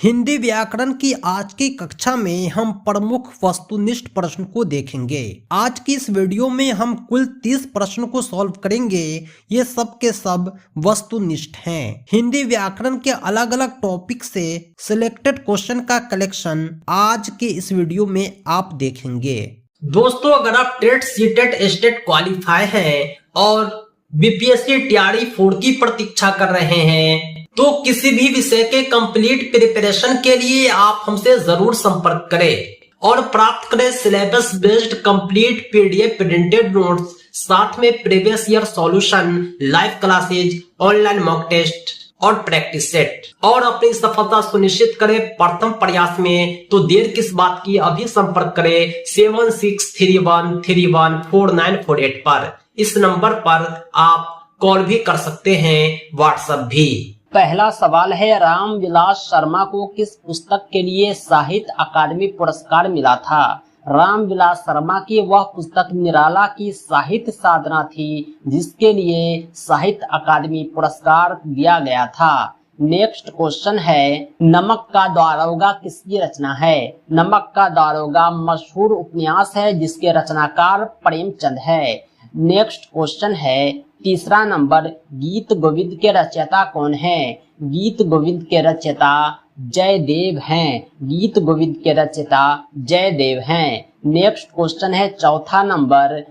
हिंदी व्याकरण की आज की कक्षा में हम प्रमुख वस्तुनिष्ठ प्रश्न को देखेंगे। आज की इस वीडियो में हम कुल 30 प्रश्न को सॉल्व करेंगे। ये सब के सब वस्तुनिष्ठ हैं। हिंदी व्याकरण के अलग अलग टॉपिक से सिलेक्टेड क्वेश्चन का कलेक्शन आज के इस वीडियो में आप देखेंगे। दोस्तों, अगर आप टेट सीटेट एस्टेट क्वालिफाई हैं और बीपीएससी टीआरई 4 की प्रतीक्षा कर रहे हैं तो किसी भी विषय के कंप्लीट प्रिपरेशन के लिए आप हमसे जरूर संपर्क करें और प्राप्त करें syllabus based complete PDF printed notes, साथ में previous year solution, live classes, online mock test और प्रैक्टिस सेट। और अपनी सफलता सुनिश्चित करें प्रथम प्रयास में, तो देर किस बात की, अभी संपर्क करें 7631314948 पर। इस नंबर पर आप कॉल भी कर सकते हैं, व्हाट्सएप भी। पहला सवाल है, रामविलास शर्मा को किस पुस्तक के लिए साहित्य अकादमी पुरस्कार मिला था? रामविलास शर्मा की वह पुस्तक निराला की साहित्य साधना थी जिसके लिए साहित्य अकादमी पुरस्कार दिया गया था। नेक्स्ट क्वेश्चन है, नमक का दारोगा किसकी रचना है? नमक का दारोगा मशहूर उपन्यास है जिसके रचनाकार प्रेमचंद है। नेक्स्ट क्वेश्चन है, तीसरा नंबर, गीत गोविंद के रचयिता कौन है? गीत गोविंद के रचयिता जयदेव हैं। गीत गोविंद के रचयिता जयदेव हैं। नेक्स्ट क्वेश्चन है, चौथा नंबर,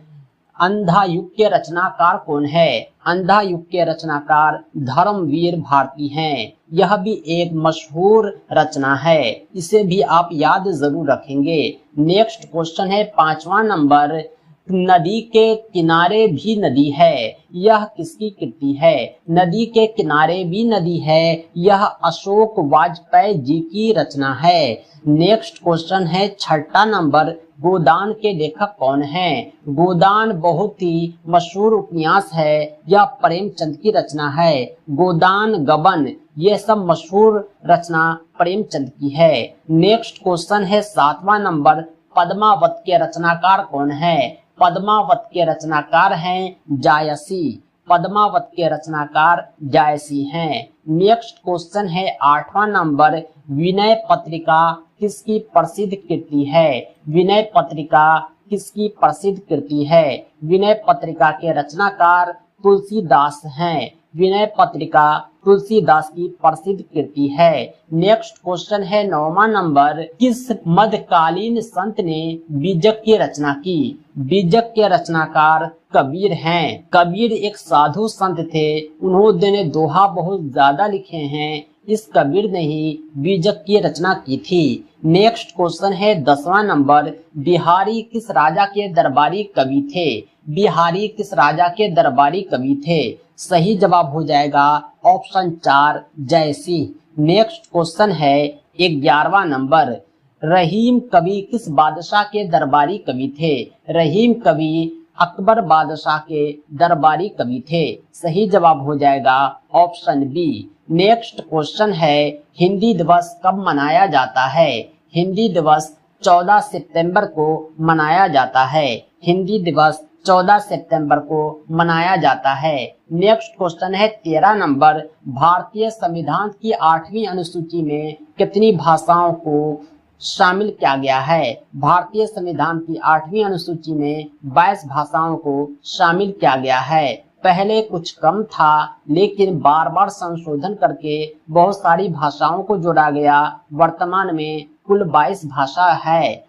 अंधा युग के रचनाकार कौन है? अंधा युग के रचनाकार धर्मवीर भारती हैं। यह भी एक मशहूर रचना है, इसे भी आप याद जरूर रखेंगे। नेक्स्ट क्वेश्चन है, पांचवा नंबर, नदी के किनारे भी नदी है, यह किसकी कृति है? नदी के किनारे भी नदी है, यह अशोक वाजपेयी जी की रचना है। नेक्स्ट क्वेश्चन है, छठा नंबर, गोदान के लेखक कौन हैं? गोदान बहुत ही मशहूर उपन्यास है, यह प्रेमचंद की रचना है। गोदान, गबन, ये सब मशहूर रचना प्रेमचंद की है। नेक्स्ट क्वेश्चन है, सातवां नंबर, पद्मावत के रचनाकार कौन है? पद्मावत के रचनाकार हैं जायसी। पद्मावत के रचनाकार जायसी हैं। नेक्स्ट क्वेश्चन है, आठवां नंबर, विनय पत्रिका किसकी प्रसिद्ध कृति है? विनय पत्रिका किसकी प्रसिद्ध कृति है? विनय पत्रिका के रचनाकार तुलसीदास हैं। विनय पत्रिका तुलसीदास की प्रसिद्ध कृति है। नेक्स्ट क्वेश्चन है, नौवां नंबर, किस मध्यकालीन संत ने बीजक की रचना की? बीजक के रचनाकार कबीर हैं। कबीर एक साधु संत थे, उन्होंने दोहा बहुत ज्यादा लिखे हैं। इस कबीर ने ही बीजक की रचना की थी। नेक्स्ट क्वेश्चन है, 10वां नंबर, बिहारी किस राजा के दरबारी कवि थे? बिहारी किस राजा के दरबारी कवि थे? सही जवाब हो जाएगा ऑप्शन 4, जयसिंह। नेक्स्ट क्वेश्चन है, 11वां नंबर, रहीम कवि किस बादशाह के दरबारी कवि थे? रहीम कवि अकबर बादशाह के दरबारी कवि थे। सही जवाब हो जाएगा ऑप्शन बी। नेक्स्ट क्वेश्चन है, हिंदी दिवस कब मनाया जाता है? हिंदी दिवस 14 सितंबर को मनाया जाता है। हिंदी दिवस 14 सितंबर को मनाया जाता है। नेक्स्ट क्वेश्चन है, 13 नंबर, भारतीय संविधान की 8वीं अनुसूची में कितनी भाषाओं को शामिल किया गया है? भारतीय संविधान की 8वीं अनुसूची में 22 भाषाओं को शामिल किया गया है। पहले कुछ कम था, लेकिन बार बार संशोधन करके बहुत सारी भाषाओं को जोड़ा गया। वर्तमान में कुल 22 भाषा है।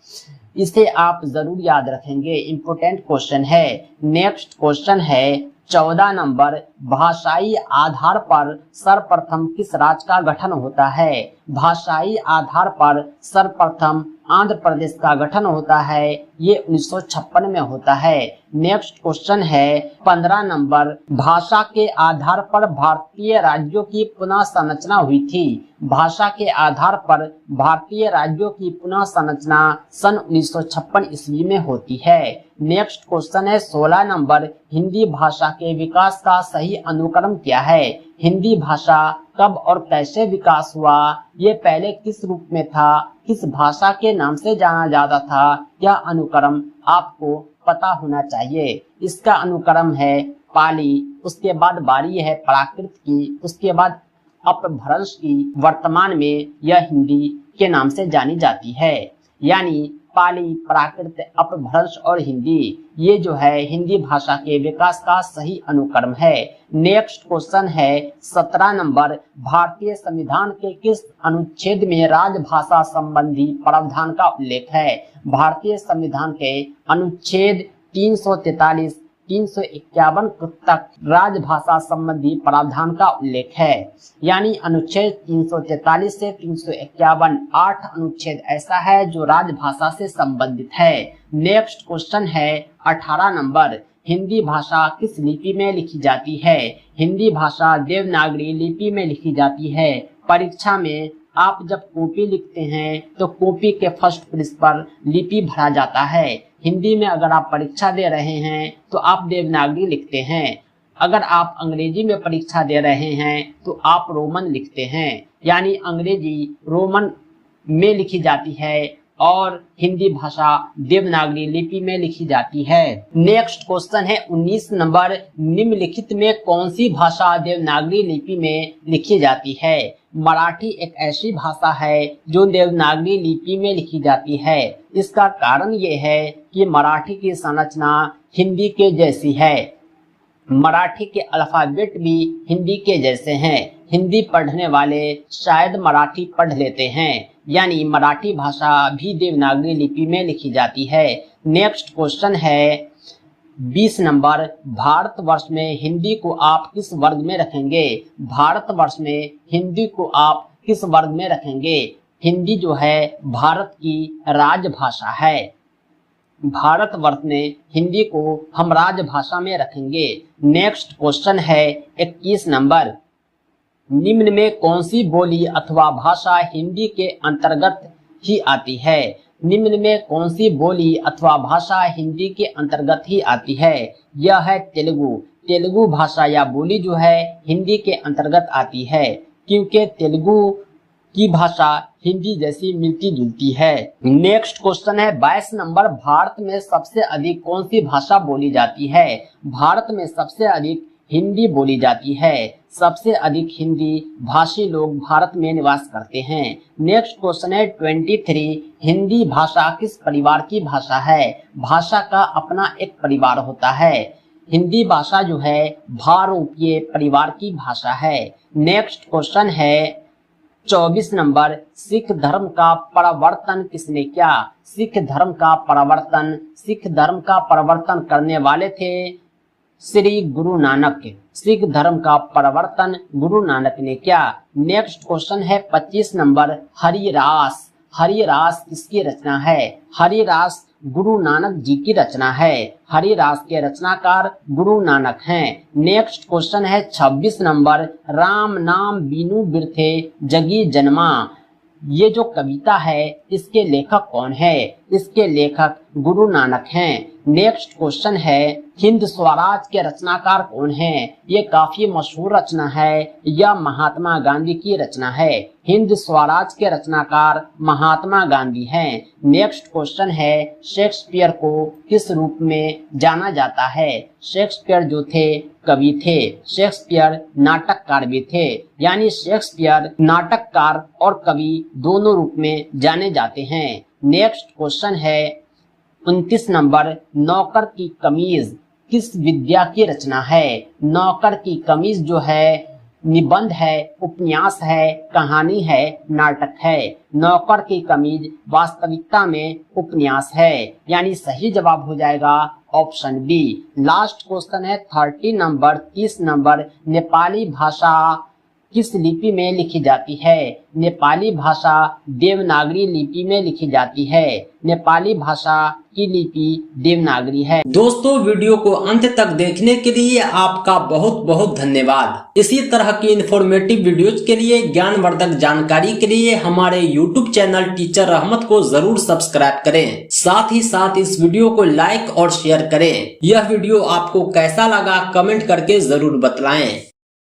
इसे आप जरूर याद रखेंगे, इम्पोर्टेंट क्वेश्चन है। नेक्स्ट क्वेश्चन है, 14 नंबर, भाषाई आधार पर सर्वप्रथम किस राज्य का गठन होता है? भाषाई आधार पर सर्वप्रथम आंध्र प्रदेश का गठन होता है। ये 1956 में होता है। नेक्स्ट क्वेश्चन है, 15 नंबर, भाषा के आधार पर भारतीय राज्यों की पुनः संरचना हुई थी। भाषा के आधार पर भारतीय राज्यों की पुनः संरचना सन 1956 ईस्वी में होती है। नेक्स्ट क्वेश्चन है, 16 नंबर, हिंदी भाषा के विकास का सही अनुक्रम क्या है? हिंदी भाषा कब और कैसे विकास हुआ? ये पहले किस रूप में था? किस भाषा के नाम से जाना जाता था? यह अनुक्रम आपको पता होना चाहिए। इसका अनुक्रम है पाली, उसके बाद बारी है प्राकृत की, उसके बाद अपभ्रंश की वर्तमान में यह हिंदी के नाम से जानी जाती है। यानी पाली, प्राकृत, अपभ्रंश और हिंदी, ये जो है हिंदी भाषा के विकास का सही अनुक्रम है। नेक्स्ट क्वेश्चन है 17 नंबर, भारतीय संविधान के किस अनुच्छेद में राजभाषा संबंधी प्रावधान का उल्लेख है? भारतीय संविधान के अनुच्छेद 343, 351 तक राजभाषा संबंधी प्रावधान का उल्लेख है। यानी अनुच्छेद 343 से 351 8 अनुच्छेद ऐसा है जो राजभाषा से संबंधित है। नेक्स्ट क्वेश्चन है 18 नंबर, हिंदी भाषा किस लिपि में लिखी जाती है? हिंदी भाषा देवनागरी लिपि में लिखी जाती है। परीक्षा में आप जब कॉपी लिखते हैं तो कॉपी के फर्स्ट पेज पर लिपि भरा जाता है। हिंदी में अगर आप परीक्षा दे रहे हैं तो आप देवनागरी लिखते हैं। अगर आप अंग्रेजी में परीक्षा दे रहे हैं तो आप रोमन लिखते हैं। यानी अंग्रेजी रोमन में लिखी जाती है और हिंदी भाषा देवनागरी लिपि में लिखी जाती है। नेक्स्ट क्वेश्चन है 19 नंबर, निम्नलिखित में कौन सी भाषा देवनागरी लिपि में लिखी जाती है? मराठी एक ऐसी भाषा है जो देवनागरी लिपि में लिखी जाती है। इसका कारण ये है कि मराठी की संरचना हिंदी के जैसी है। मराठी के अल्फाबेट भी हिंदी के जैसे हैं। हिंदी पढ़ने वाले शायद मराठी पढ़ लेते हैं। यानी मराठी भाषा भी देवनागरी लिपि में लिखी जाती है। नेक्स्ट क्वेश्चन है 20 नंबर, भारतवर्ष में हिंदी को आप किस वर्ग में रखेंगे? भारतवर्ष में हिंदी को आप किस वर्ग में रखेंगे? हिंदी जो है भारत की राजभाषा है। भारतवर्ष में हिंदी को हम राजभाषा में रखेंगे। नेक्स्ट क्वेश्चन है 21 नंबर, निम्न में कौन सी बोली अथवा भाषा हिंदी के अंतर्गत ही आती है? निम्न में कौन सी बोली अथवा भाषा हिंदी के अंतर्गत ही आती है? यह है तेलुगु। तेलुगु भाषा या बोली जो है हिंदी के अंतर्गत आती है, क्योंकि तेलुगु की भाषा हिंदी जैसी मिलती जुलती है। नेक्स्ट क्वेश्चन है 22 नंबर, भारत में सबसे अधिक कौन सी भाषा बोली जाती है? भारत में सबसे अधिक हिंदी बोली जाती है। सबसे अधिक हिंदी भाषी लोग भारत में निवास करते हैं। नेक्स्ट क्वेश्चन है 23, हिंदी भाषा किस परिवार की भाषा है? भाषा का अपना एक परिवार होता है। हिंदी भाषा जो है भारूपीय परिवार की भाषा है। नेक्स्ट क्वेश्चन है 24 नंबर, सिख धर्म का प्रवर्तन किसने किया? सिख धर्म का प्रवर्तन करने वाले थे श्री गुरु नानक। सिख धर्म का प्रवर्तन गुरु नानक ने किया। नेक्स्ट क्वेश्चन है 25 नंबर, हरिरास। हरिरास किसकी रचना है? हरिरास गुरु नानक जी की रचना है। हरिरास के रचनाकार गुरु नानक हैं। नेक्स्ट क्वेश्चन है 26 नंबर, राम नाम बीनू बिरथे जगी जन्मा। ये जो कविता है इसके लेखक कौन है? इसके लेखक गुरु नानक हैं। नेक्स्ट क्वेश्चन है हिंद स्वराज के रचनाकार कौन है? ये काफी मशहूर रचना है। यह महात्मा गांधी की रचना है। हिंद स्वराज के रचनाकार महात्मा गांधी हैं। नेक्स्ट क्वेश्चन है शेक्सपियर को किस रूप में जाना जाता है? शेक्सपियर जो थे कवि थे। शेक्सपियर नाटककार भी थे। यानी शेक्सपियर नाटककार और कवि दोनों रूप में जाने जाते हैं। नेक्स्ट क्वेश्चन है 29 नंबर, नौकर की कमीज किस विद्या की रचना है? नौकर की कमीज जो है निबंध है, उपन्यास है, कहानी है, नाटक है। नौकर की कमीज वास्तविकता में उपन्यास है। यानी सही जवाब हो जाएगा ऑप्शन बी। लास्ट क्वेश्चन है 30 नंबर, नेपाली भाषा किस लिपि में लिखी जाती है? नेपाली भाषा देवनागरी लिपि में लिखी जाती है। नेपाली भाषा की लिपि देवनागरी है। दोस्तों, वीडियो को अंत तक देखने के लिए आपका बहुत बहुत धन्यवाद। इसी तरह की इन्फॉर्मेटिव वीडियोज के लिए, ज्ञानवर्धक जानकारी के लिए हमारे YouTube चैनल टीचर रहमत को जरूर सब्सक्राइब करें। साथ ही साथ इस वीडियो को लाइक और शेयर करें। यह वीडियो आपको कैसा लगा कमेंट करके जरूर बतलाएं।